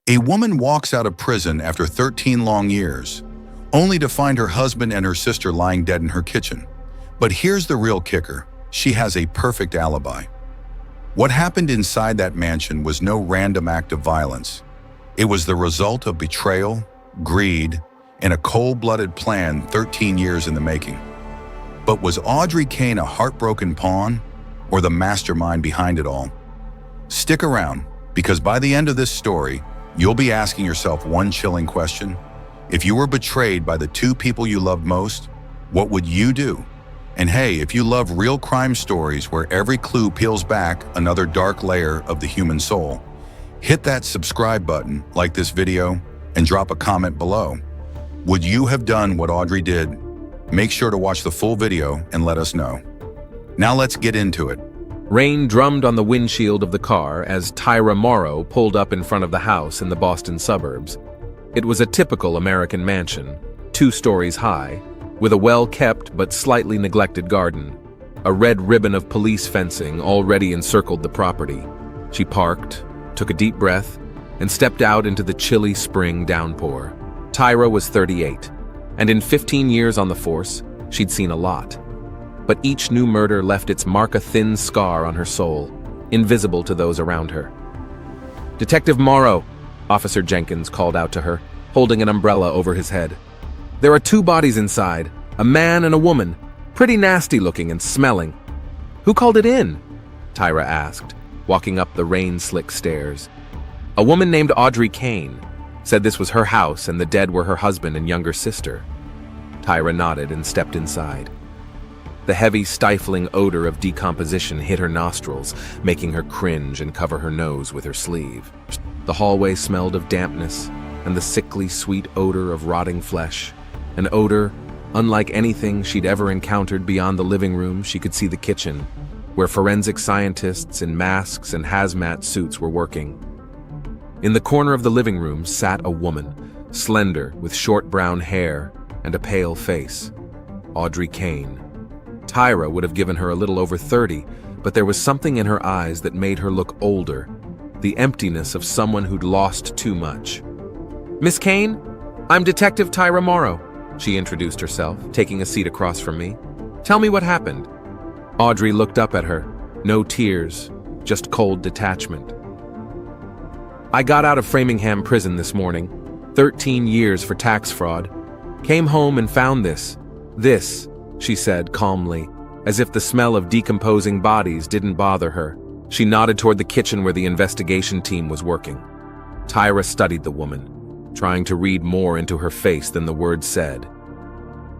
A woman walks out of prison after 13 long years, only to find her husband and her sister lying dead in her kitchen. But here's the real kicker. She has a perfect alibi. What happened inside that mansion was no random act of violence. It was the result of betrayal, greed, and a cold-blooded plan 13 years in the making. But was Audrey Kane a heartbroken pawn, or the mastermind behind it all? Stick around, because by the end of this story, you'll be asking yourself one chilling question. If you were betrayed by the two people you loved most, what would you do? And hey, if you love real crime stories where every clue peels back another dark layer of the human soul, hit that subscribe button, like this video, and drop a comment below. Would you have done what Audrey did? Make sure to watch the full video and let us know. Now let's get into it. Rain drummed on the windshield of the car as Tyra Morrow pulled up in front of the house in the Boston suburbs. It was a typical American mansion, 2 stories high, with a well-kept but slightly neglected garden. A red ribbon of police fencing already encircled the property. She parked, took a deep breath, and stepped out into the chilly spring downpour. Tyra was 38, and in 15 years on the force, she'd seen a lot. But each new murder left its mark a thin scar on her soul, invisible to those around her. "Detective Morrow," Officer Jenkins called out to her, holding an umbrella over his head. "There are 2 bodies inside, a man and a woman, pretty nasty looking and smelling." "Who called it in?" Tyra asked, walking up the rain-slick stairs. "A woman named Audrey Kane said this was her house and the dead were her husband and younger sister." Tyra nodded and stepped inside. The heavy, stifling odor of decomposition hit her nostrils, making her cringe and cover her nose with her sleeve. The hallway smelled of dampness and the sickly, sweet odor of rotting flesh, an odor unlike anything she'd ever encountered. Beyond the living room, she could see the kitchen, where forensic scientists in masks and hazmat suits were working. In the corner of the living room sat a woman, slender, with short brown hair and a pale face. Audrey Kane. Tyra would have given her a little over 30, but there was something in her eyes that made her look older, the emptiness of someone who'd lost too much. "Miss Kane, I'm Detective Tyra Morrow," she introduced herself, taking a seat across from me. "Tell me what happened." Audrey looked up at her. No tears, just cold detachment. "I got out of Framingham prison this morning, 13 years for tax fraud. Came home and found this, she said calmly, as if the smell of decomposing bodies didn't bother her. She nodded toward the kitchen where the investigation team was working. Tyra studied the woman, trying to read more into her face than the words said.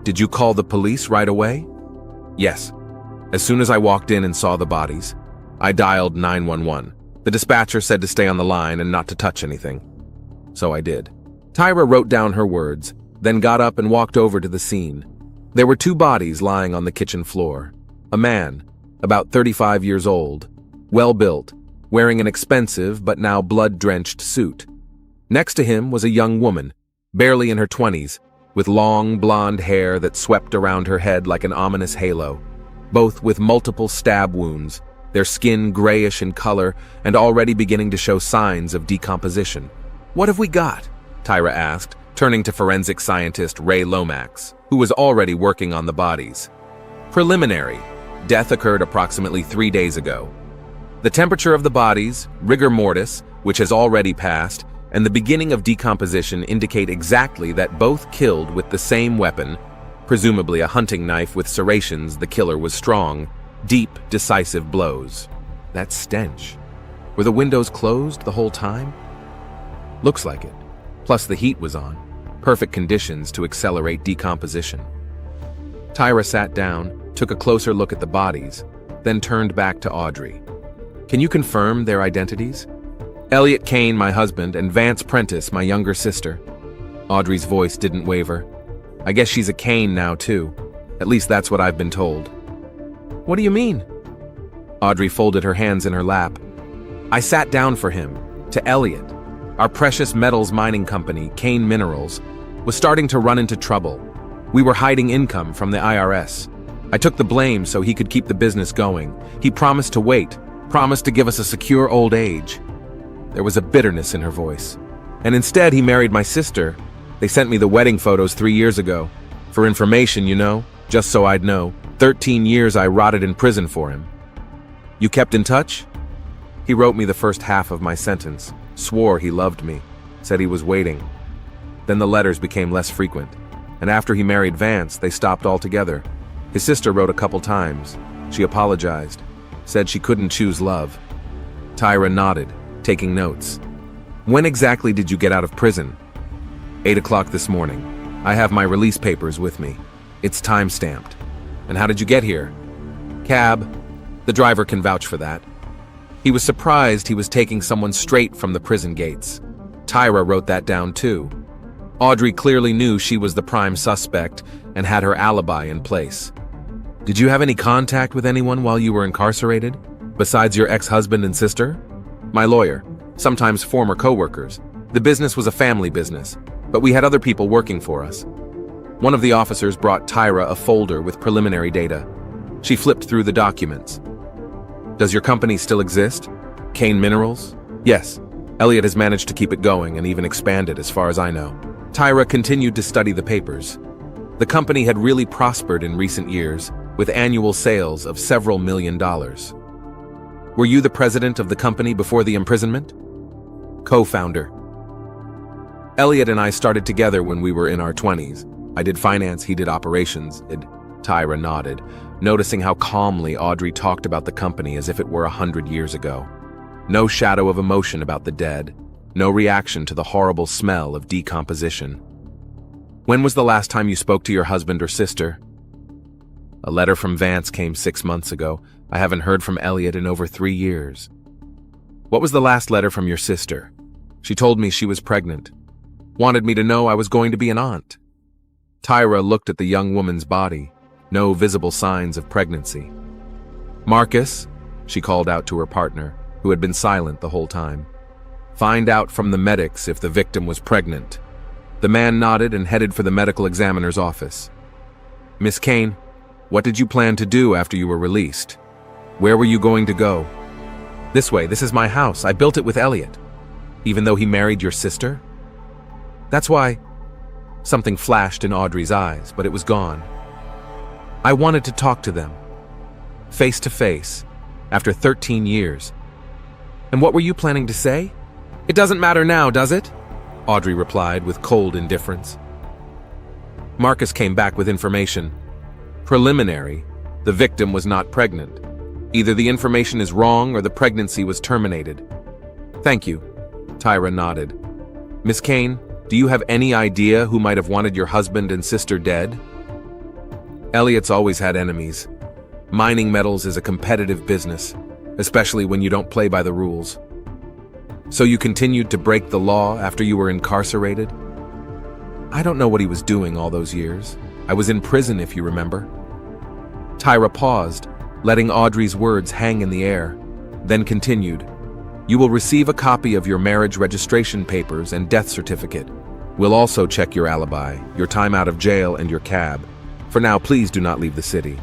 "Did you call the police right away?" "Yes. As soon as I walked in and saw the bodies, I dialed 911. The dispatcher said to stay on the line and not to touch anything. So I did." Tyra wrote down her words, then got up and walked over to the scene. There were 2 bodies lying on the kitchen floor. A man, about 35 years old, well-built, wearing an expensive but now blood-drenched suit. Next to him was a young woman, barely in her 20s, with long blonde hair that swept around her head like an ominous halo, both with multiple stab wounds, their skin grayish in color and already beginning to show signs of decomposition. "What have we got?" Tyra asked, turning to forensic scientist Ray Lomax, who was already working on the bodies. "Preliminary. Death occurred approximately 3 days ago. The temperature of the bodies, rigor mortis, which has already passed, and the beginning of decomposition indicate exactly that both killed with the same weapon, presumably a hunting knife with serrations. The killer was strong, deep, decisive blows." That stench. Were the windows closed the whole time? Looks like it. Plus the heat was on. Perfect conditions to accelerate decomposition. Tyra sat down, took a closer look at the bodies, then turned back to Audrey. "Can you confirm their identities?" "Elliot Kane, my husband, and Vance Prentice, my younger sister." Audrey's voice didn't waver. "I guess she's a Kane now, too. At least that's what I've been told." "What do you mean?" Audrey folded her hands in her lap. "I sat down for him, to Elliot. Our precious metals mining company, Kane Minerals, was starting to run into trouble. We were hiding income from the IRS. I took the blame so he could keep the business going. He promised to wait, promised to give us a secure old age." There was a bitterness in her voice. And instead, he married my sister. They sent me the wedding photos 3 years ago. For information, just so I'd know. 13 years I rotted in prison for him. You kept in touch? He wrote me the first half of my sentence, swore he loved me, said he was waiting. Then the letters became less frequent, and after he married Vance, they stopped altogether. His sister wrote a couple times. She apologized, said she couldn't choose love. Tyra nodded, taking notes. When exactly did you get out of prison? 8 o'clock this morning. I have my release papers with me. It's time-stamped. And how did you get here? Cab. The driver can vouch for that. He was surprised he was taking someone straight from the prison gates. Tyra wrote that down too. Audrey clearly knew she was the prime suspect and had her alibi in place. Did you have any contact with anyone while you were incarcerated, besides your ex-husband and sister? My lawyer, sometimes former co-workers. The business was a family business, but we had other people working for us. One of the officers brought Tyra a folder with preliminary data. She flipped through the documents. Does your company still exist? Kane Minerals? Yes. Elliot has managed to keep it going and even expand it as far as I know. Tyra continued to study the papers. The company had really prospered in recent years, with annual sales of several $1 million. Were you the president of the company before the imprisonment? Co-founder. Elliot and I started together when we were in our 20s. I did finance, he did operations. Tyra nodded, noticing how calmly Audrey talked about the company as if it were 100 years ago. No shadow of emotion about the dead, no reaction to the horrible smell of decomposition. When was the last time you spoke to your husband or sister? A letter from Vance came 6 months ago. I haven't heard from Elliot in over 3 years. What was the last letter from your sister? She told me she was pregnant. Wanted me to know I was going to be an aunt. Tyra looked at the young woman's body. No visible signs of pregnancy. Marcus, she called out to her partner, who had been silent the whole time. Find out from the medics if the victim was pregnant. The man nodded and headed for the medical examiner's office. Miss Kane, what did you plan to do after you were released? Where were you going to go? This way, this is my house. I built it with Elliot. Even though he married your sister? That's why. Something flashed in Audrey's eyes, but it was gone. I wanted to talk to them. Face to face, after 13 years. And what were you planning to say? It doesn't matter now, does it? Audrey replied with cold indifference. Marcus came back with information. Preliminary, the victim was not pregnant. Either the information is wrong or the pregnancy was terminated. Thank you, Tyra nodded. Miss Kane, do you have any idea who might have wanted your husband and sister dead? Elliot's always had enemies. Mining metals is a competitive business, especially when you don't play by the rules. So you continued to break the law after you were incarcerated? I don't know what he was doing all those years. I was in prison, if you remember. Tyra paused, letting Audrey's words hang in the air, then continued. You will receive a copy of your marriage registration papers and death certificate. We'll also check your alibi, your time out of jail, and your cab. For now, please do not leave the city.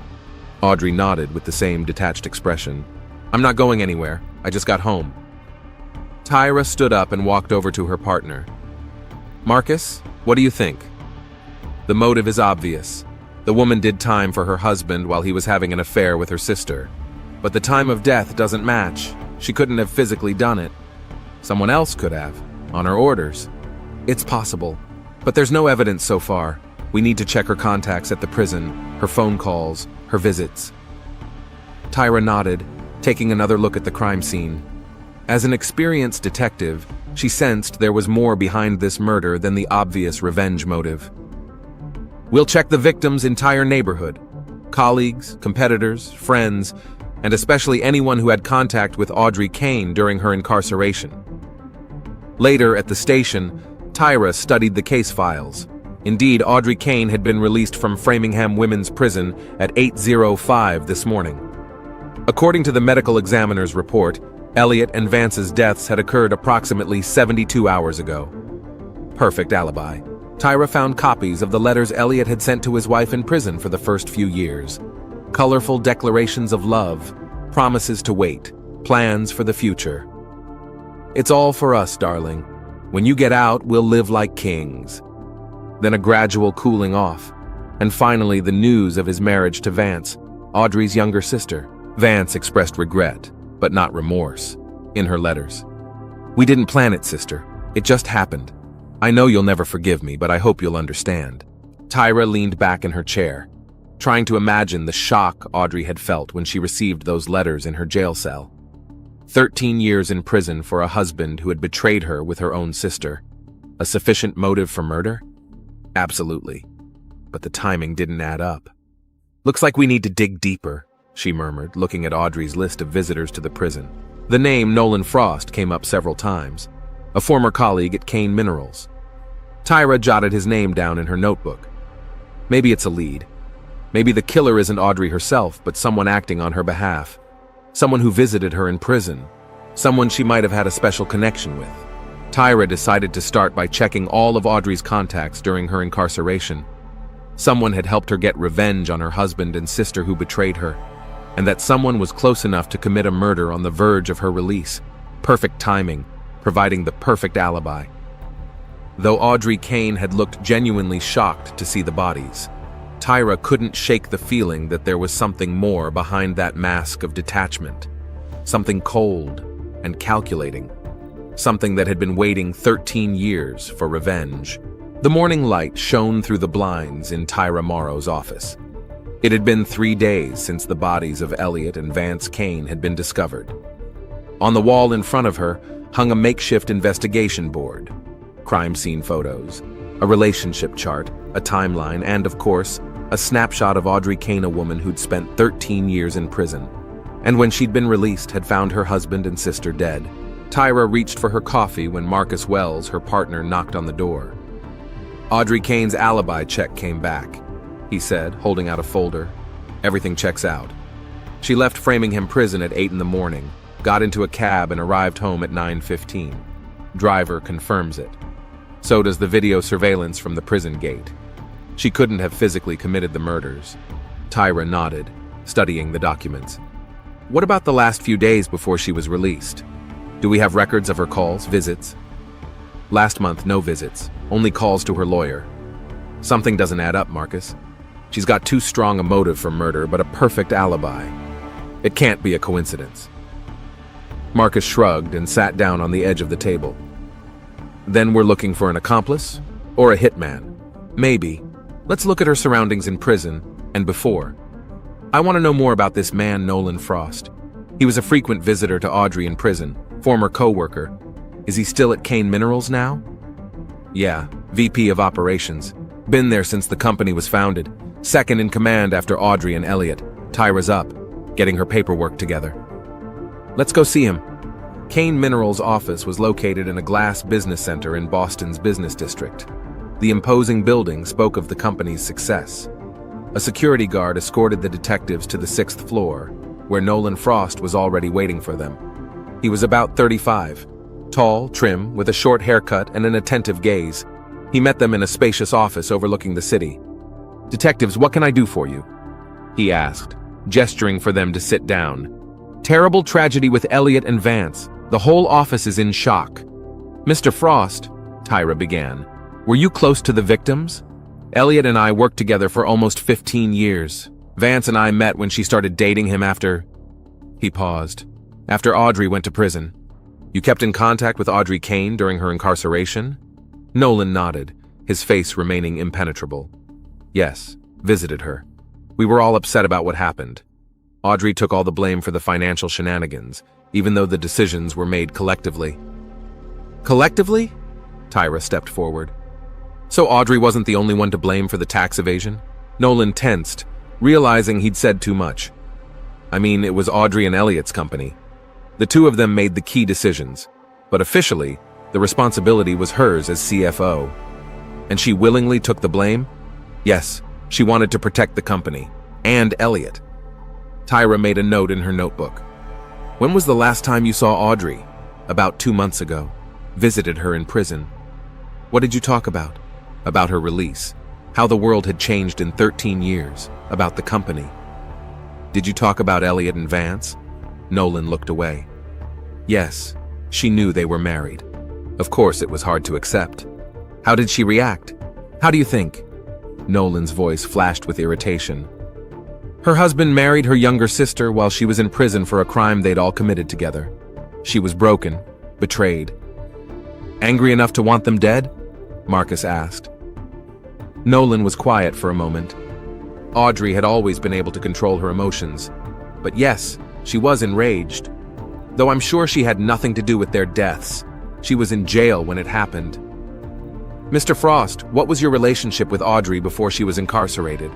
Audrey nodded with the same detached expression. I'm not going anywhere. I just got home. Tyra stood up and walked over to her partner. Marcus, what do you think? The motive is obvious. The woman did time for her husband while he was having an affair with her sister. But the time of death doesn't match. She couldn't have physically done it. Someone else could have, on her orders. It's possible, but there's no evidence so far. We need to check her contacts at the prison, her phone calls, her visits. Tyra nodded, taking another look at the crime scene. As an experienced detective, she sensed there was more behind this murder than the obvious revenge motive. We'll check the victim's entire neighborhood, colleagues, competitors, friends, and especially anyone who had contact with Audrey Kane during her incarceration. Later at the station, Tyra studied the case files. Indeed, Audrey Kane had been released from Framingham Women's Prison at 8:05 this morning. According to the medical examiner's report, Elliot and Vance's deaths had occurred approximately 72 hours ago. Perfect alibi. Tyra found copies of the letters Elliot had sent to his wife in prison for the first few years. Colorful declarations of love, promises to wait, plans for the future. It's all for us, darling. When you get out, we'll live like kings. Then a gradual cooling off, and finally the news of his marriage to Vance, Audrey's younger sister. Vance expressed regret, but not remorse, in her letters. "We didn't plan it, sister. It just happened. I know you'll never forgive me, but I hope you'll understand." Tyra leaned back in her chair, trying to imagine the shock Audrey had felt when she received those letters in her jail cell. 13 years in prison for a husband who had betrayed her with her own sister. A sufficient motive for murder? Absolutely. But the timing didn't add up. "Looks like we need to dig deeper," she murmured, looking at Audrey's list of visitors to the prison. The name Nolan Frost came up several times, a former colleague at Kane Minerals. Tyra jotted his name down in her notebook. Maybe it's a lead. Maybe the killer isn't Audrey herself, but someone acting on her behalf. Someone who visited her in prison. Someone she might have had a special connection with. Tyra decided to start by checking all of Audrey's contacts during her incarceration. Someone had helped her get revenge on her husband and sister who betrayed her, and that someone was close enough to commit a murder on the verge of her release. Perfect timing, providing the perfect alibi. Though Audrey Kane had looked genuinely shocked to see the bodies, Tyra couldn't shake the feeling that there was something more behind that mask of detachment. Something cold and calculating. Something that had been waiting 13 years for revenge. The morning light shone through the blinds in Tyra Morrow's office. It had been 3 days since the bodies of Elliot and Vance Kane had been discovered. On the wall in front of her hung a makeshift investigation board. Crime scene photos, a relationship chart, a timeline, and, of course, a snapshot of Audrey Kane, a woman who'd spent 13 years in prison, and when she'd been released had found her husband and sister dead. Tyra reached for her coffee when Marcus Wells, her partner, knocked on the door. "Audrey Kane's alibi check came back," he said, holding out a folder. "Everything checks out. She left Framingham Prison at 8 in the morning, got into a cab and arrived home at 9:15. Driver confirms it. So does the video surveillance from the prison gate. She couldn't have physically committed the murders." Tyra nodded, studying the documents. "What about the last few days before she was released? Do we have records of her calls, visits?" "Last month, no visits, only calls to her lawyer." "Something doesn't add up, Marcus. She's got too strong a motive for murder, but a perfect alibi. It can't be a coincidence." Marcus shrugged and sat down on the edge of the table. "Then we're looking for an accomplice? Or a hitman? Maybe. Let's look at her surroundings in prison and before. I want to know more about this man, Nolan Frost. He was a frequent visitor to Audrey in prison, former co-worker. Is he still at Kane Minerals now?" "Yeah, VP of Operations. Been there since the company was founded. Second in command after Audrey and Elliot. Tyra's up, getting her paperwork together." "Let's go see him." Kane Minerals' office was located in a glass business center in Boston's business district. The imposing building spoke of the company's success. A security guard escorted the detectives to the 6th floor, where Nolan Frost was already waiting for them. He was about 35, tall, trim, with a short haircut and an attentive gaze. He met them in a spacious office overlooking the city. "Detectives, what can I do for you?" he asked, gesturing for them to sit down. "Terrible tragedy with Elliot and Vance. The whole office is in shock." "Mr. Frost," Tyra began, "were you close to the victims? Elliot and I worked together for almost 15 years. Vance and I met when she started dating him after..." He paused. "After Audrey went to prison. You kept in contact with Audrey Kane during her incarceration?" Nolan nodded, his face remaining impenetrable. "Yes, visited her. We were all upset about what happened. Audrey took all the blame for the financial shenanigans, even though the decisions were made collectively." "Collectively?" Tyra stepped forward. "So Audrey wasn't the only one to blame for the tax evasion?" Nolan tensed, realizing he'd said too much. "I mean, it was Audrey and Elliot's company. The two of them made the key decisions, but officially, the responsibility was hers as CFO. And she willingly took the blame? Yes, she wanted to protect the company. And Elliot." Tyra made a note in her notebook. "When was the last time you saw Audrey?" "About 2 months ago. Visited her in prison." "What did you talk about?" "About her release. How the world had changed in 13 years. About the company." "Did you talk about Elliot and Vance?" Nolan looked away. "Yes, she knew they were married. Of course, it was hard to accept. How did she react? How do you think? Nolan's voice flashed with irritation. Her husband married her younger sister while she was in prison for a crime they'd all committed together. She was broken, betrayed. Angry enough to want them dead? Marcus asked. Nolan was quiet for a moment. Audrey had always been able to control her emotions. But yes, she was enraged. Though I'm sure she had nothing to do with their deaths. She was in jail when it happened. Mr. Frost, what was your relationship with Audrey before she was incarcerated?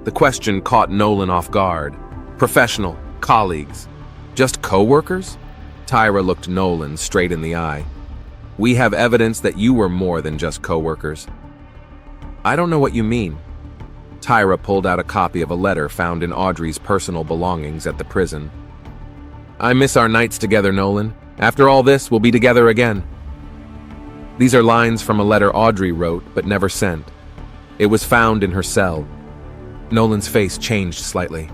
The question caught Nolan off guard. Professional, colleagues, just co-workers? Tyra looked Nolan straight in the eye. We have evidence that you were more than just co-workers. I don't know what you mean. Tyra pulled out a copy of a letter found in Audrey's personal belongings at the prison. I miss our nights together, Nolan. After all this, we'll be together again. These are lines from a letter Audrey wrote but never sent. It was found in her cell. Nolan's face changed slightly.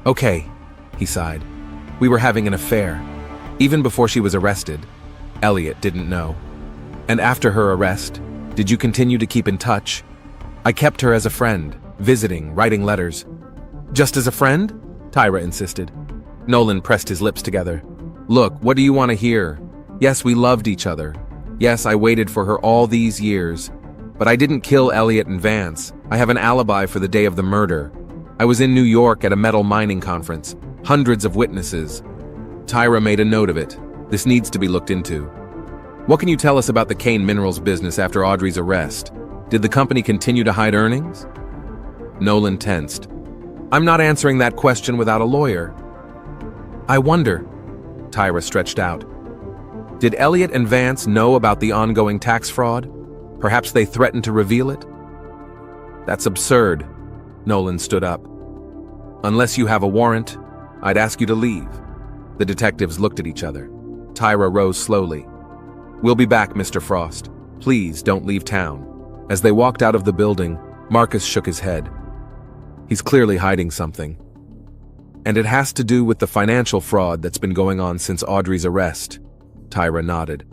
Okay, he sighed. We were having an affair. Even before she was arrested. Elliot didn't know. And after her arrest, did you continue to keep in touch? I kept her as a friend, visiting, writing letters. Just as a friend? Tyra insisted. Nolan pressed his lips together. Look, what do you want to hear? Yes, we loved each other. Yes, I waited for her all these years. But I didn't kill Elliot and Vance. I have an alibi for the day of the murder. I was in New York at a metal mining conference. Hundreds of witnesses. Tyra made a note of it. This needs to be looked into. What can you tell us about the Kane Minerals business after Audrey's arrest? Did the company continue to hide earnings? Nolan tensed. I'm not answering that question without a lawyer. I wonder. Tyra stretched out. Did Elliot and Vance know about the ongoing tax fraud? Perhaps they threatened to reveal it? That's absurd. Nolan stood up. Unless you have a warrant, I'd ask you to leave. The detectives looked at each other. Tyra rose slowly. We'll be back, Mr. Frost. Please don't leave town. As they walked out of the building, Marcus shook his head. He's clearly hiding something. And it has to do with the financial fraud that's been going on since Audrey's arrest. Tyra nodded.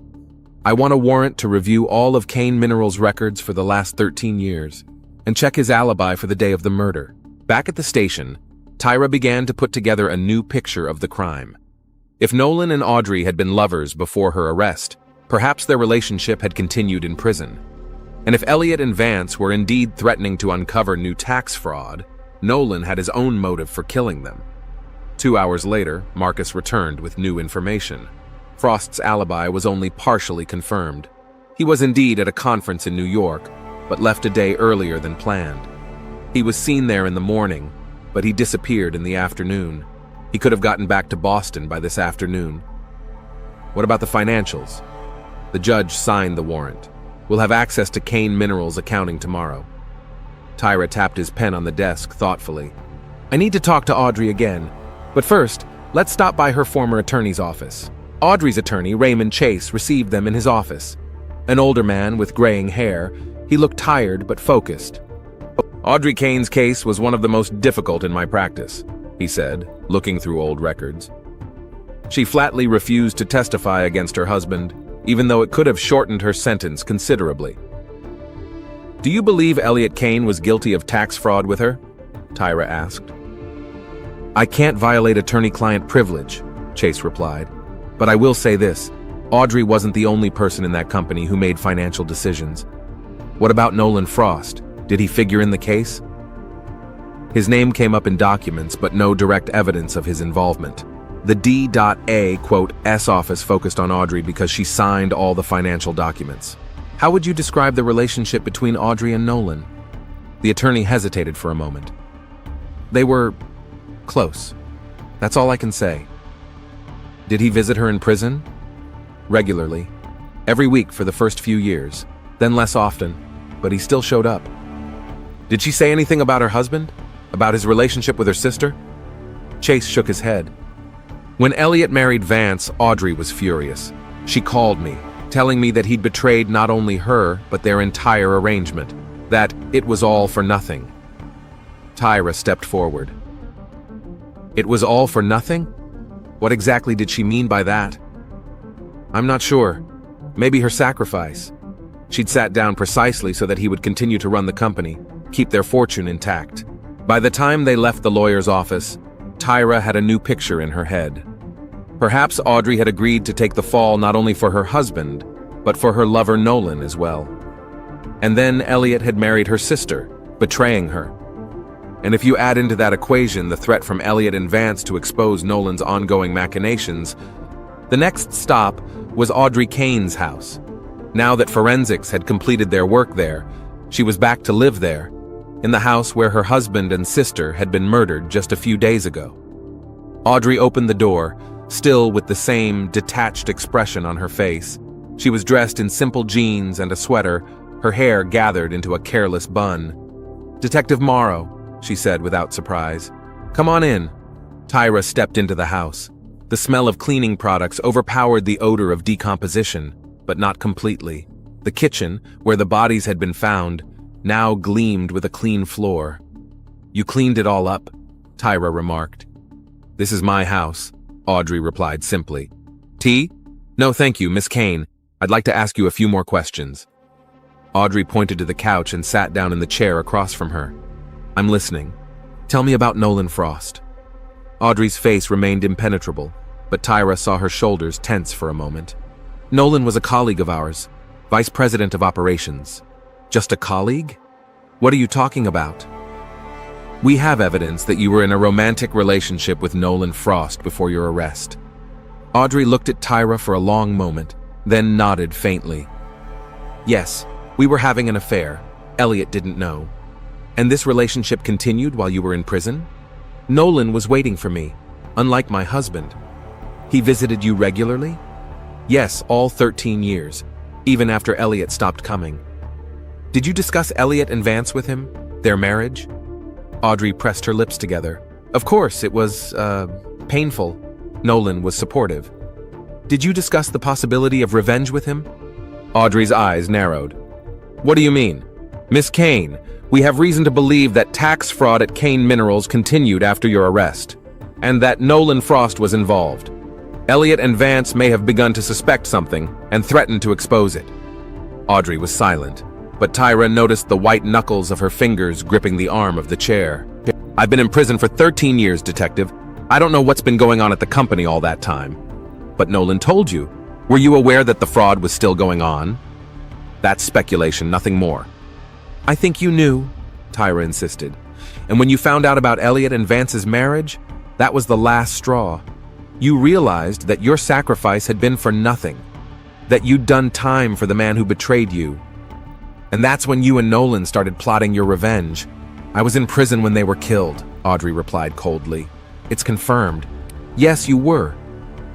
I want a warrant to review all of Kane Minerals' records for the last 13 years and check his alibi for the day of the murder. Back at the station, Tyra began to put together a new picture of the crime. If Nolan and Audrey had been lovers before her arrest, perhaps their relationship had continued in prison. And if Elliot and Vance were indeed threatening to uncover new tax fraud, Nolan had his own motive for killing them. 2 hours later, Marcus returned with new information. Frost's alibi was only partially confirmed. He was indeed at a conference in New York, but left a day earlier than planned. He was seen there in the morning, but he disappeared in the afternoon. He could have gotten back to Boston by this afternoon. What about the financials? The judge signed the warrant. We'll have access to Kane Minerals accounting tomorrow. Tyra tapped his pen on the desk thoughtfully. I need to talk to Audrey again, but first, let's stop by her former attorney's office. Audrey's attorney, Raymond Chase, received them in his office. An older man with graying hair, he looked tired but focused. Audrey Kane's case was one of the most difficult in my practice, he said, looking through old records. She flatly refused to testify against her husband, even though it could have shortened her sentence considerably. Do you believe Elliot Kane was guilty of tax fraud with her? Tyra asked. I can't violate attorney-client privilege, Chase replied. But I will say this, Audrey wasn't the only person in that company who made financial decisions. What about Nolan Frost? Did he figure in the case? His name came up in documents, but no direct evidence of his involvement. The D.A.S office focused on Audrey because she signed all the financial documents. How would you describe the relationship between Audrey and Nolan? The attorney hesitated for a moment. They were close. That's all I can say. Did he visit her in prison? Regularly. Every week for the first few years, then less often, but he still showed up. Did she say anything about her husband? About his relationship with her sister? Chase shook his head. When Elliot married Vance, Audrey was furious. She called me, telling me that he'd betrayed not only her, but their entire arrangement. That it was all for nothing. Tyra stepped forward. It was all for nothing? What exactly did she mean by that? I'm not sure. Maybe her sacrifice. She'd sat down precisely so that he would continue to run the company, keep their fortune intact. By the time they left the lawyer's office, Tyra had a new picture in her head. Perhaps Audrey had agreed to take the fall not only for her husband, but for her lover Nolan as well. And then Elliot had married her sister, betraying her. And if you add into that equation the threat from Elliot and Vance to expose Nolan's ongoing machinations, the next stop was Audrey Kane's house. Now that forensics had completed their work there, she was back to live there, in the house where her husband and sister had been murdered just a few days ago. Audrey opened the door, still with the same detached expression on her face. She was dressed in simple jeans and a sweater, her hair gathered into a careless bun. "Detective Morrow," she said without surprise. "Come on in." Tyra stepped into the house. The smell of cleaning products overpowered the odor of decomposition, but not completely. The kitchen, where the bodies had been found, now gleamed with a clean floor. "You cleaned it all up," Tyra remarked. "This is my house," Audrey replied simply. "Tea? No, thank you, Miss Kane. I'd like to ask you a few more questions." Audrey pointed to the couch and sat down in the chair across from her. "I'm listening. Tell me about Nolan Frost." Audrey's face remained impenetrable, but Tyra saw her shoulders tense for a moment. "Nolan was a colleague of ours, vice president of operations." "Just a colleague? What are you talking about?" "We have evidence that you were in a romantic relationship with Nolan Frost before your arrest." Audrey looked at Tyra for a long moment, then nodded faintly. "Yes, we were having an affair. Elliot didn't know. And this relationship continued while you were in prison? Nolan was waiting for me, unlike my husband. He visited you regularly?" "Yes, all 13 years, even after Elliot stopped coming." "Did you discuss Elliot and Vance with him? Their marriage?" Audrey pressed her lips together. "Of course, it was, painful." Nolan was supportive. "Did you discuss the possibility of revenge with him?" Audrey's eyes narrowed. "What do you mean?" "Miss Kane, we have reason to believe that tax fraud at Kane Minerals continued after your arrest, and that Nolan Frost was involved. Elliot and Vance may have begun to suspect something and threatened to expose it." Audrey was silent, but Tyra noticed the white knuckles of her fingers gripping the arm of the chair. "I've been in prison for 13 years, Detective. I don't know what's been going on at the company all that time." "But Nolan told you. Were you aware that the fraud was still going on?" "That's speculation, nothing more." "I think you knew," Tyra insisted. "And when you found out about Elliot and Vance's marriage, that was the last straw. You realized that your sacrifice had been for nothing, that you'd done time for the man who betrayed you. And that's when you and Nolan started plotting your revenge." "I was in prison when they were killed," Audrey replied coldly. "It's confirmed. Yes, you were.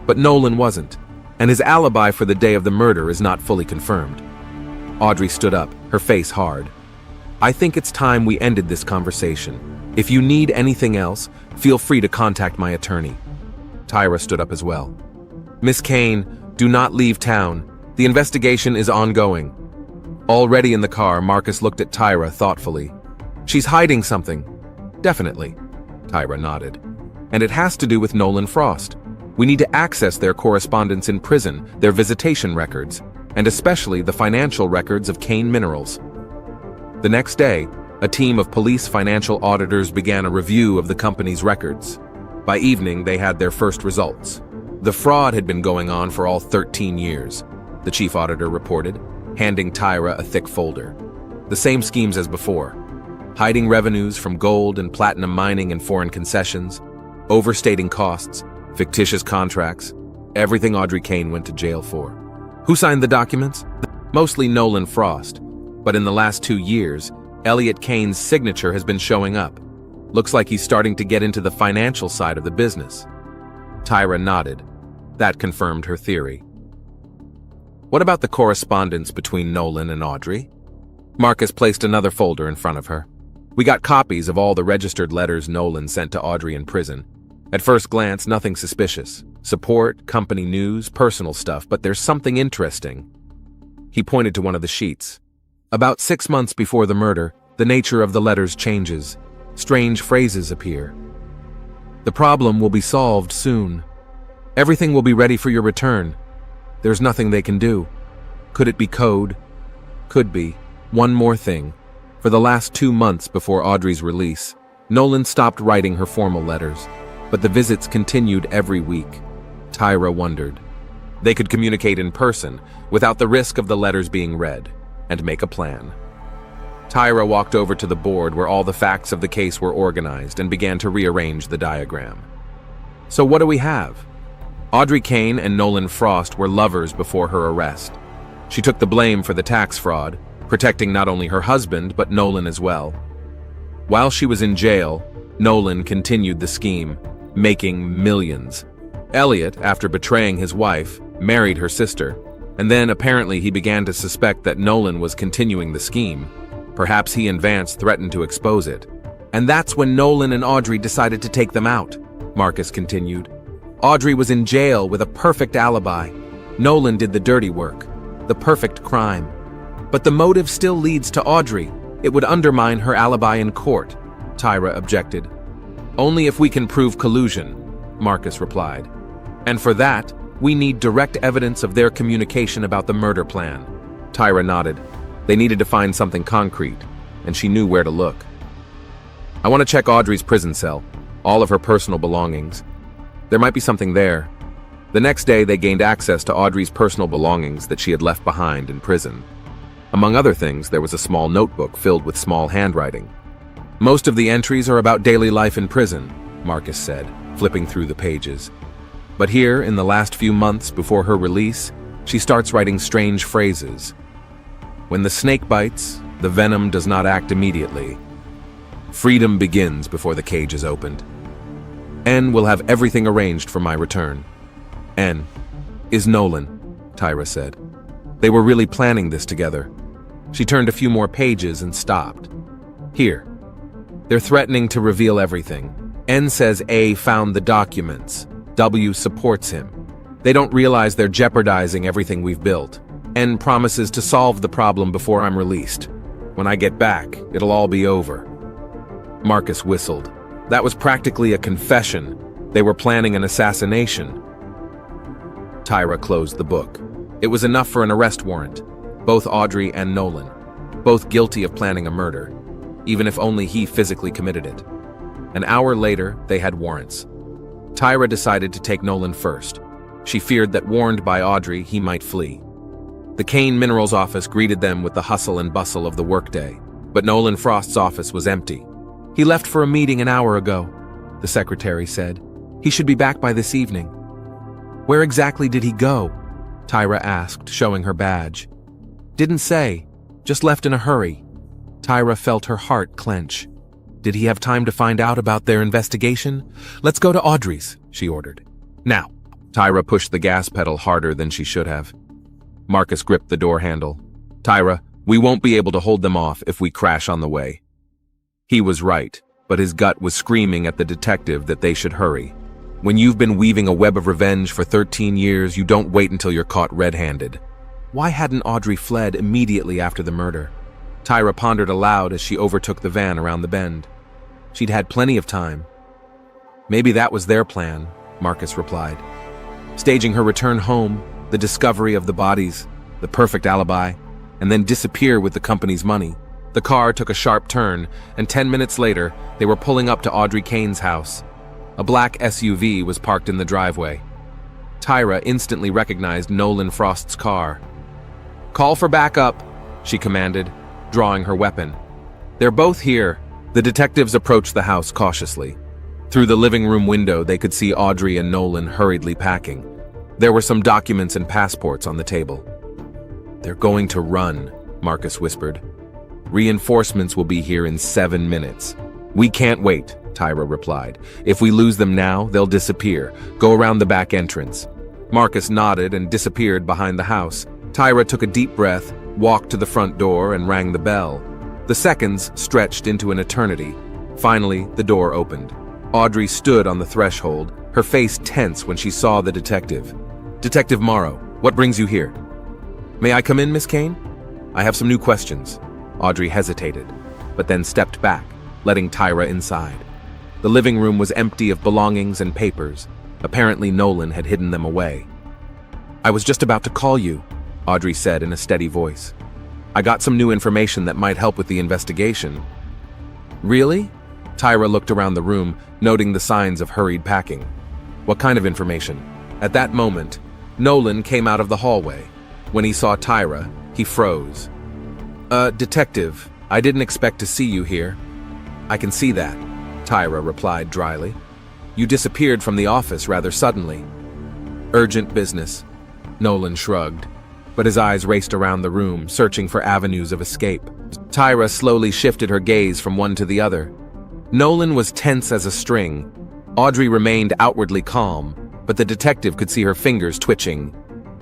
But Nolan wasn't, and his alibi for the day of the murder is not fully confirmed." Audrey stood up, her face hard. "I think it's time we ended this conversation. If you need anything else, feel free to contact my attorney." Tyra stood up as well. "Miss Kane, do not leave town. The investigation is ongoing." Already in the car, Marcus looked at Tyra thoughtfully. "She's hiding something." "Definitely," Tyra nodded. "And it has to do with Nolan Frost. We need to access their correspondence in prison, their visitation records, and especially the financial records of Kane Minerals." The next day, a team of police financial auditors began a review of the company's records. By evening, they had their first results. The fraud had been going on for all 13 years, the chief auditor reported, handing Tyra a thick folder. The same schemes as before. Hiding revenues from gold and platinum mining and foreign concessions, overstating costs, fictitious contracts, everything Audrey Kane went to jail for. Who signed the documents? Mostly Nolan Frost, but in the last 2 years, Elliot Kane's signature has been showing up. Looks like he's starting to get into the financial side of the business. Tyra nodded. That confirmed her theory. "What about the correspondence between Nolan and Audrey?" Marcus placed another folder in front of her. "We got copies of all the registered letters Nolan sent to Audrey in prison. At first glance, nothing suspicious. Support, company news, personal stuff, but there's something interesting." He pointed to one of the sheets. "About 6 months before the murder, the nature of the letters changes. Strange phrases appear. The problem will be solved soon. Everything will be ready for your return. There's nothing they can do." Could it be code? Could be. One more thing. For the last 2 months before Audrey's release, Nolan stopped writing her formal letters, but the visits continued every week. Tyra wondered. They could communicate in person, without the risk of the letters being read, and make a plan. Tyra walked over to the board where all the facts of the case were organized and began to rearrange the diagram. So what do we have? Audrey Kane and Nolan Frost were lovers before her arrest. She took the blame for the tax fraud, protecting not only her husband but Nolan as well. While she was in jail, Nolan continued the scheme, making millions. Elliot, after betraying his wife, married her sister, and then apparently he began to suspect that Nolan was continuing the scheme. Perhaps he and Vance threatened to expose it. And that's when Nolan and Audrey decided to take them out, Marcus continued. Audrey was in jail with a perfect alibi. Nolan did the dirty work, the perfect crime. But the motive still leads to Audrey. It would undermine her alibi in court, Tyra objected. Only if we can prove collusion, Marcus replied. And for that, we need direct evidence of their communication about the murder plan. Tyra nodded. They needed to find something concrete, and she knew where to look. I want to check Audrey's prison cell, all of her personal belongings. There might be something there. The next day, they gained access to Audrey's personal belongings that she had left behind in prison. Among other things, there was a small notebook filled with small handwriting. Most of the entries are about daily life in prison, Marcus said, flipping through the pages. But here, in the last few months before her release, she starts writing strange phrases. When the snake bites, the venom does not act immediately. Freedom begins before the cage is opened. N will have everything arranged for my return. N is Nolan, Tyra said. They were really planning this together. She turned a few more pages and stopped. Here. They're threatening to reveal everything. N says A found the documents. W supports him. They don't realize they're jeopardizing everything we've built. N promises to solve the problem before I'm released. When I get back, it'll all be over. Marcus whistled. That was practically a confession. They were planning an assassination. Tyra closed the book. It was enough for an arrest warrant. Both Audrey and Nolan. Both guilty of planning a murder, even if only he physically committed it. An hour later, they had warrants. Tyra decided to take Nolan first. She feared that, warned by Audrey, he might flee. The Kane Minerals office greeted them with the hustle and bustle of the workday, but Nolan Frost's office was empty. He left for a meeting an hour ago, the secretary said. He should be back by this evening. Where exactly did he go? Tyra asked, showing her badge. Didn't say, just left in a hurry. Tyra felt her heart clench. Did he have time to find out about their investigation? Let's go to Audrey's, she ordered. Now. Tyra pushed the gas pedal harder than she should have. Marcus gripped the door handle. Tyra, we won't be able to hold them off if we crash on the way. He was right, but his gut was screaming at the detective that they should hurry. When you've been weaving a web of revenge for 13 years, you don't wait until you're caught red-handed. Why hadn't Audrey fled immediately after the murder? Tyra pondered aloud as she overtook the van around the bend. She'd had plenty of time. Maybe that was their plan, Marcus replied. Staging her return home, the discovery of the bodies, the perfect alibi, and then disappear with the company's money. The car took a sharp turn, and 10 minutes later, they were pulling up to Audrey Kane's house. A black SUV was parked in the driveway. Tyra instantly recognized Nolan Frost's car. Call for backup, she commanded, drawing her weapon. They're both here. The detectives approached the house cautiously. Through the living room window, they could see Audrey and Nolan hurriedly packing. There were some documents and passports on the table. They're going to run, Marcus whispered. Reinforcements will be here in 7 minutes. We can't wait, Tyra replied. If we lose them now, they'll disappear. Go around the back entrance. Marcus nodded and disappeared behind the house. Tyra took a deep breath, walked to the front door, and rang the bell. The seconds stretched into an eternity. Finally, the door opened. Audrey stood on the threshold, her face tense when she saw the detective. Detective Morrow, what brings you here? May I come in, Miss Kane? I have some new questions. Audrey hesitated, but then stepped back, letting Tyra inside. The living room was empty of belongings and papers. Apparently Nolan had hidden them away. I was just about to call you. Audrey said in a steady voice. "I got some new information that might help with the investigation." "Really?" Tyra looked around the room, noting the signs of hurried packing. "What kind of information?" At that moment, Nolan came out of the hallway. When he saw Tyra, he froze. Detective, I didn't expect to see you here." "I can see that," Tyra replied dryly. "You disappeared from the office rather suddenly." "Urgent business," Nolan shrugged, but his eyes raced around the room, searching for avenues of escape. Tyra slowly shifted her gaze from one to the other. Nolan was tense as a string. Audrey remained outwardly calm, but the detective could see her fingers twitching.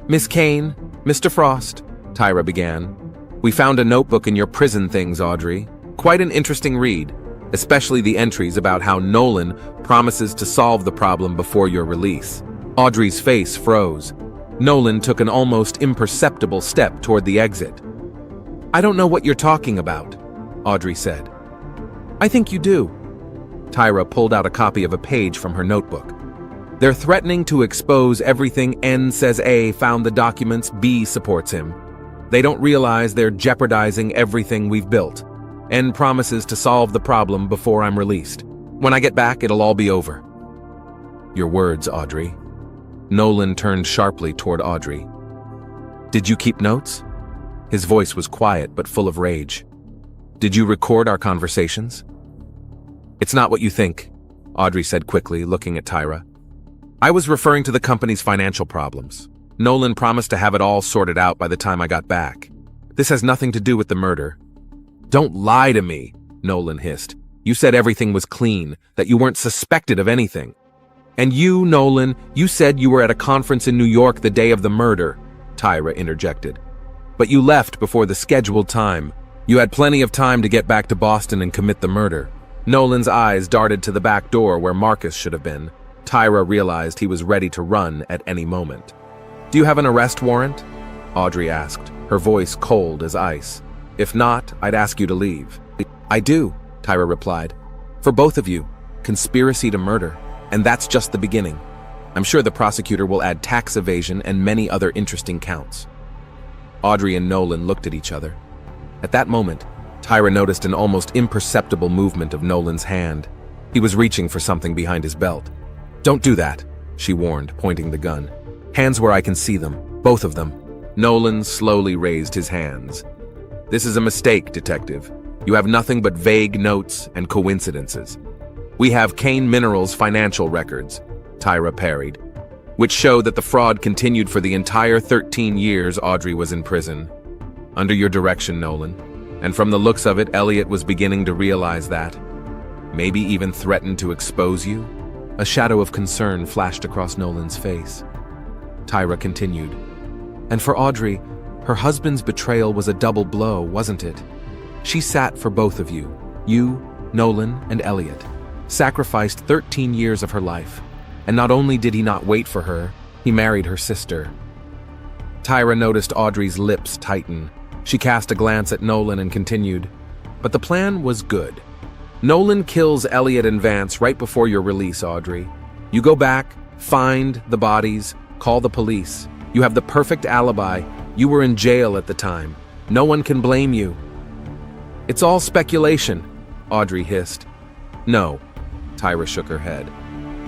"Miss Kane, Mr. Frost," Tyra began. "We found a notebook in your prison things, Audrey. Quite an interesting read, especially the entries about how Nolan promises to solve the problem before your release." Audrey's face froze. Nolan took an almost imperceptible step toward the exit. "I don't know what you're talking about," Audrey said. "I think you do." Tyra pulled out a copy of a page from her notebook. "They're threatening to expose everything. N says A found the documents, B supports him. They don't realize they're jeopardizing everything we've built. N promises to solve the problem before I'm released. When I get back, it'll all be over." "Your words, Audrey." Nolan turned sharply toward Audrey. "Did you keep notes?" His voice was quiet but full of rage. "Did you record our conversations?" "It's not what you think," Audrey said quickly, looking at Tyra. "I was referring to the company's financial problems. Nolan promised to have it all sorted out by the time I got back. This has nothing to do with the murder." "Don't lie to me," Nolan hissed. "You said everything was clean, that you weren't suspected of anything." "And you, Nolan, you said you were at a conference in New York the day of the murder," Tyra interjected. "But you left before the scheduled time. You had plenty of time to get back to Boston and commit the murder." Nolan's eyes darted to the back door where Marcus should have been. Tyra realized he was ready to run at any moment. "Do you have an arrest warrant?" Audrey asked, her voice cold as ice. "If not, I'd ask you to leave." "I do," Tyra replied. "For both of you, conspiracy to murder. And that's just the beginning. I'm sure the prosecutor will add tax evasion and many other interesting counts." Audrey and Nolan looked at each other. At that moment, Tyra noticed an almost imperceptible movement of Nolan's hand. He was reaching for something behind his belt. "Don't do that," she warned, pointing the gun. "Hands where I can see them, both of them." Nolan slowly raised his hands. "This is a mistake, Detective. You have nothing but vague notes and coincidences. We have Kane Minerals' financial records," Tyra parried, "which show that the fraud continued for the entire 13 years Audrey was in prison. Under your direction, Nolan. And from the looks of it, Elliot was beginning to realize that. Maybe even threatened to expose you?" A shadow of concern flashed across Nolan's face. Tyra continued. "And for Audrey, her husband's betrayal was a double blow, wasn't it? She sat for both of you, Nolan, and Elliot. Sacrificed 13 years of her life. And not only did he not wait for her, he married her sister." Tyra noticed Audrey's lips tighten. She cast a glance at Nolan and continued. "But the plan was good. Nolan kills Elliot and Vance right before your release, Audrey. You go back, find the bodies, call the police. You have the perfect alibi. You were in jail at the time. No one can blame you." "It's all speculation," Audrey hissed. "No," Tyra shook her head.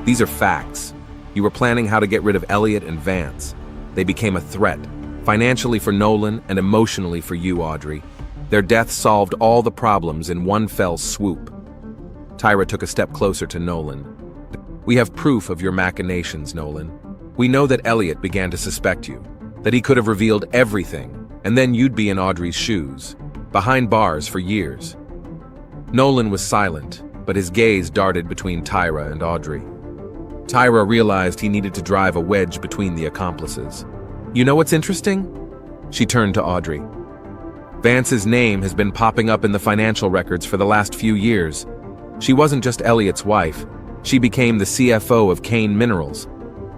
"These are facts. You were planning how to get rid of Elliot and Vance. They became a threat, financially for Nolan and emotionally for you, Audrey. Their death solved all the problems in one fell swoop." Tyra took a step closer to Nolan. "We have proof of your machinations, Nolan. We know that Elliot began to suspect you, that he could have revealed everything, and then you'd be in Audrey's shoes, behind bars for years." Nolan was silent, but his gaze darted between Tyra and Audrey. Tyra realized he needed to drive a wedge between the accomplices. "You know what's interesting?" She turned to Audrey. "Vance's name has been popping up in the financial records for the last few years. She wasn't just Elliot's wife. She became the CFO of Kane Minerals.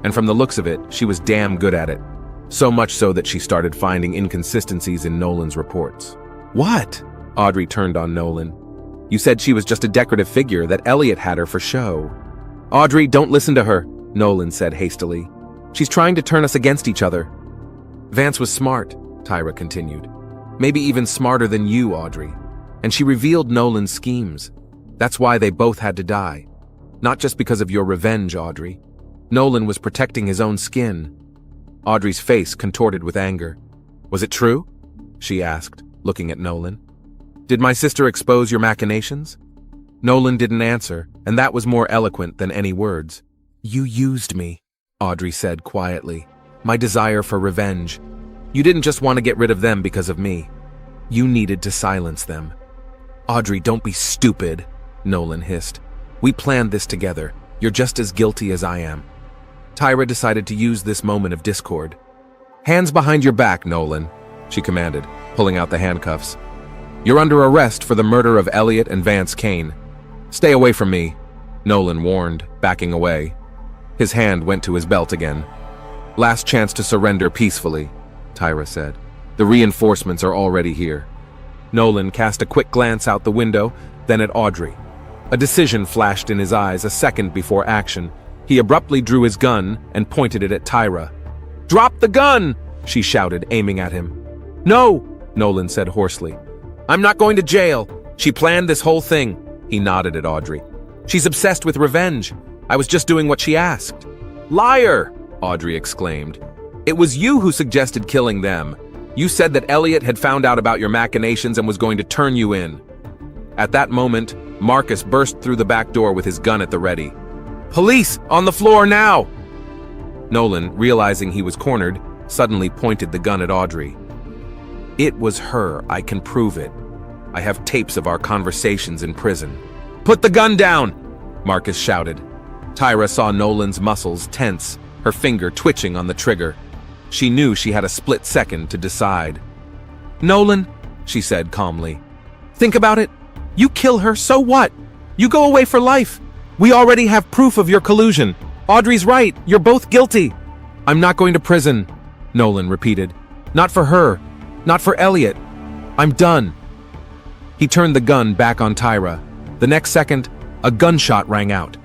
And from the looks of it, she was damn good at it. So much so that she started finding inconsistencies in Nolan's reports." "What?" Audrey turned on Nolan. "You said she was just a decorative figure, that Elliot had her for show." "Audrey, don't listen to her," Nolan said hastily. "She's trying to turn us against each other. Vance was smart. Tyra continued. Maybe even smarter than you, Audrey. And she revealed Nolan's schemes. That's why they both had to die. Not just because of your revenge, Audrey. Nolan was protecting his own skin. Audrey's face contorted with anger. Was it true? She asked, looking at Nolan. Did my sister expose your machinations? Nolan didn't answer, and that was more eloquent than any words. You used me, Audrey said quietly. My desire for revenge. You didn't just want to get rid of them because of me. You needed to silence them. Audrey, don't be stupid, Nolan hissed. We planned this together. You're just as guilty as I am. Tyra decided to use this moment of discord. Hands behind your back, Nolan, she commanded, pulling out the handcuffs. You're under arrest for the murder of Elliot and Vance Kane. Stay away from me, Nolan warned, backing away. His hand went to his belt again. Last chance to surrender peacefully, Tyra said. The reinforcements are already here. Nolan cast a quick glance out the window, then at Audrey. A decision flashed in his eyes a second before action. He abruptly drew his gun and pointed it at Tyra. Drop the gun! She shouted, aiming at him. No, Nolan said hoarsely. I'm not going to jail. She planned this whole thing. He nodded at Audrey. She's obsessed with revenge. I was just doing what she asked. Liar! Audrey exclaimed. It was you who suggested killing them. You said that Elliot had found out about your machinations and was going to turn you in. At that moment, Marcus burst through the back door with his gun at the ready. Police! On the floor now! Nolan, realizing he was cornered, suddenly pointed the gun at Audrey. It was her, I can prove it. I have tapes of our conversations in prison. Put the gun down! Marcus shouted. Tyra saw Nolan's muscles tense, her finger twitching on the trigger. She knew she had a split second to decide. Nolan, she said calmly, think about it. You kill her, so what? You go away for life. We already have proof of your collusion. Audrey's right, you're both guilty. I'm not going to prison, Nolan repeated. Not for her, not for Elliot. I'm done. He turned the gun back on Tyra. The next second, a gunshot rang out.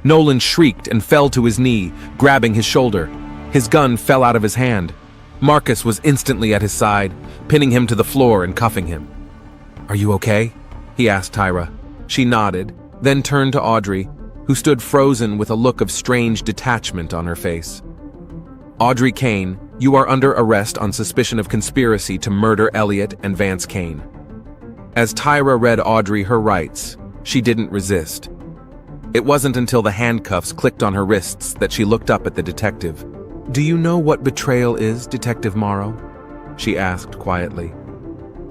Nolan shrieked and fell to his knee, grabbing his shoulder. His gun fell out of his hand. Marcus was instantly at his side, pinning him to the floor and cuffing him. Are you okay? He asked Tyra. She nodded, then turned to Audrey, who stood frozen with a look of strange detachment on her face. Audrey Kane, you are under arrest on suspicion of conspiracy to murder Elliot and Vance Kane. As Tyra read Audrey her rights, she didn't resist. It wasn't until the handcuffs clicked on her wrists that she looked up at the detective. Do you know what betrayal is, Detective Morrow? She asked quietly.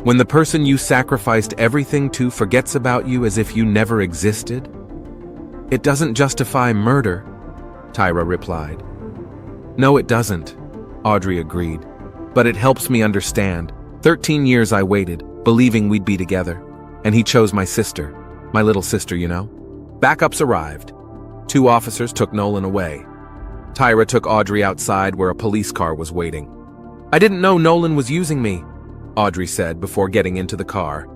When the person you sacrificed everything to forgets about you as if you never existed? It doesn't justify murder, Tyra replied. No, it doesn't, Audrey agreed. But it helps me understand. 13 years I waited, believing we'd be together. And he chose my sister. My little sister, you know. Backups arrived. 2 officers took Nolan away. Tyra took Audrey outside where a police car was waiting. I didn't know Nolan was using me, Audrey said before getting into the car.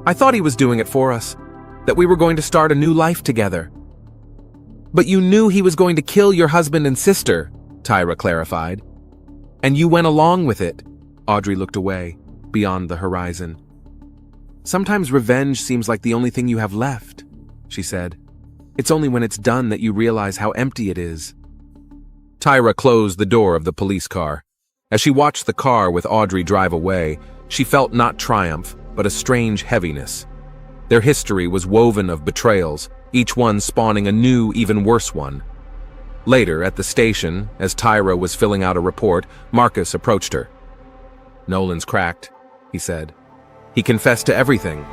I thought he was doing it for us, that we were going to start a new life together. But you knew he was going to kill your husband and sister, Tyra clarified. And you went along with it. Audrey looked away, beyond the horizon. Sometimes revenge seems like the only thing you have left, she said. It's only when it's done that you realize how empty it is. Tyra closed the door of the police car. As she watched the car with Audrey drive away, she felt not triumph, but a strange heaviness. Their history was woven of betrayals, each one spawning a new, even worse one. Later, at the station, as Tyra was filling out a report, Marcus approached her. Nolan's cracked, he said. He confessed to everything.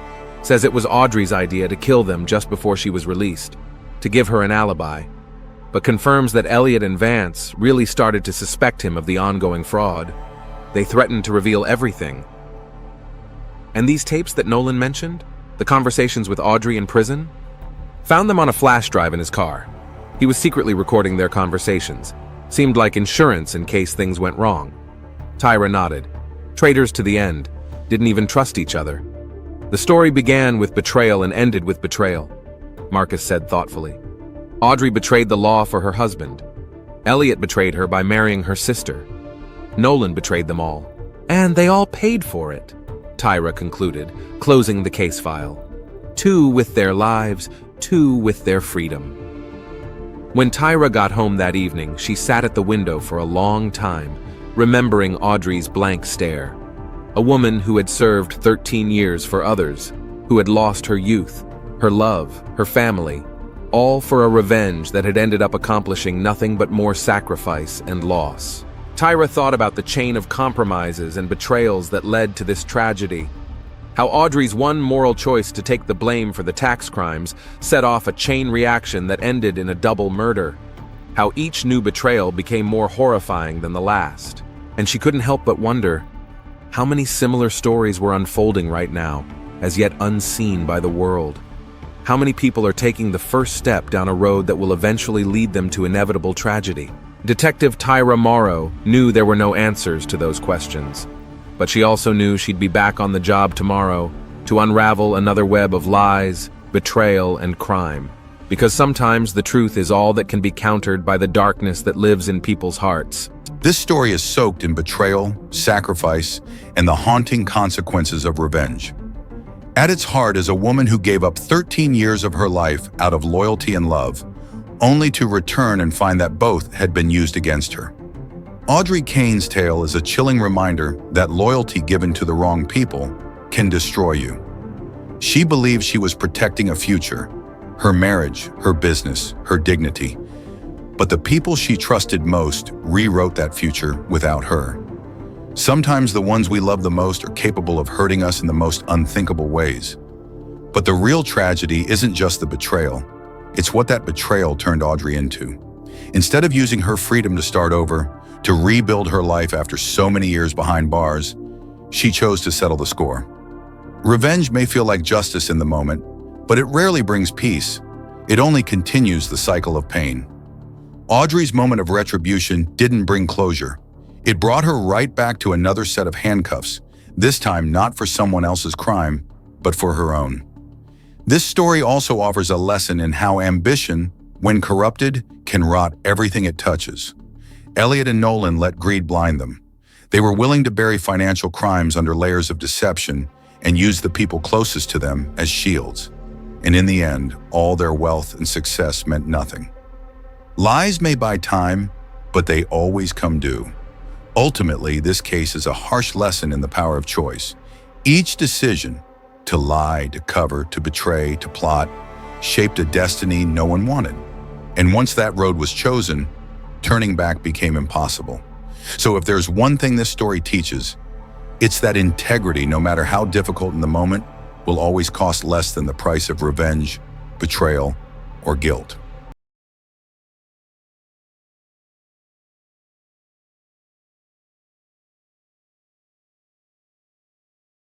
Says it was Audrey's idea to kill them just before she was released, to give her an alibi, but confirms that Elliot and Vance really started to suspect him of the ongoing fraud. They threatened to reveal everything. And these tapes that Nolan mentioned, the conversations with Audrey in prison, found them on a flash drive in his car. He was secretly recording their conversations. Seemed like insurance in case things went wrong. Tyra nodded. Traitors to the end. Didn't even trust each other. The story began with betrayal and ended with betrayal, Marcus said thoughtfully. Audrey betrayed the law for her husband. Elliot betrayed her by marrying her sister. Nolan betrayed them all, And they all paid for it, Tyra concluded, closing the case file. 2 with their lives, 2 with their freedom. When Tyra got home that evening, she sat at the window for a long time, remembering Audrey's blank stare. A woman who had served 13 years for others, who had lost her youth, her love, her family, all for a revenge that had ended up accomplishing nothing but more sacrifice and loss. Tyra thought about the chain of compromises and betrayals that led to this tragedy. How Audrey's one moral choice to take the blame for the tax crimes set off a chain reaction that ended in a double murder. How each new betrayal became more horrifying than the last. And she couldn't help but wonder, how many similar stories were unfolding right now, as yet unseen by the world? How many people are taking the first step down a road that will eventually lead them to inevitable tragedy? Detective Tyra Morrow knew there were no answers to those questions, but she also knew she'd be back on the job tomorrow to unravel another web of lies, betrayal, and crime. Because sometimes the truth is all that can be countered by the darkness that lives in people's hearts. This story is soaked in betrayal, sacrifice, and the haunting consequences of revenge. At its heart is a woman who gave up 13 years of her life out of loyalty and love, only to return and find that both had been used against her. Audrey Kane's tale is a chilling reminder that loyalty given to the wrong people can destroy you. She believed she was protecting a future, her marriage, her business, her dignity. But the people she trusted most rewrote that future without her. Sometimes the ones we love the most are capable of hurting us in the most unthinkable ways. But the real tragedy isn't just the betrayal. It's what that betrayal turned Audrey into. Instead of using her freedom to start over, to rebuild her life after so many years behind bars, she chose to settle the score. Revenge may feel like justice in the moment, but it rarely brings peace. It only continues the cycle of pain. Audrey's moment of retribution didn't bring closure. It brought her right back to another set of handcuffs, this time not for someone else's crime, but for her own. This story also offers a lesson in how ambition, when corrupted, can rot everything it touches. Elliot and Nolan let greed blind them. They were willing to bury financial crimes under layers of deception and use the people closest to them as shields. And in the end, all their wealth and success meant nothing. Lies may buy time, but they always come due. Ultimately, this case is a harsh lesson in the power of choice. Each decision, to lie, to cover, to betray, to plot, shaped a destiny no one wanted. And once that road was chosen, turning back became impossible. So if there's one thing this story teaches, it's that integrity, no matter how difficult in the moment, will always cost less than the price of revenge, betrayal, or guilt.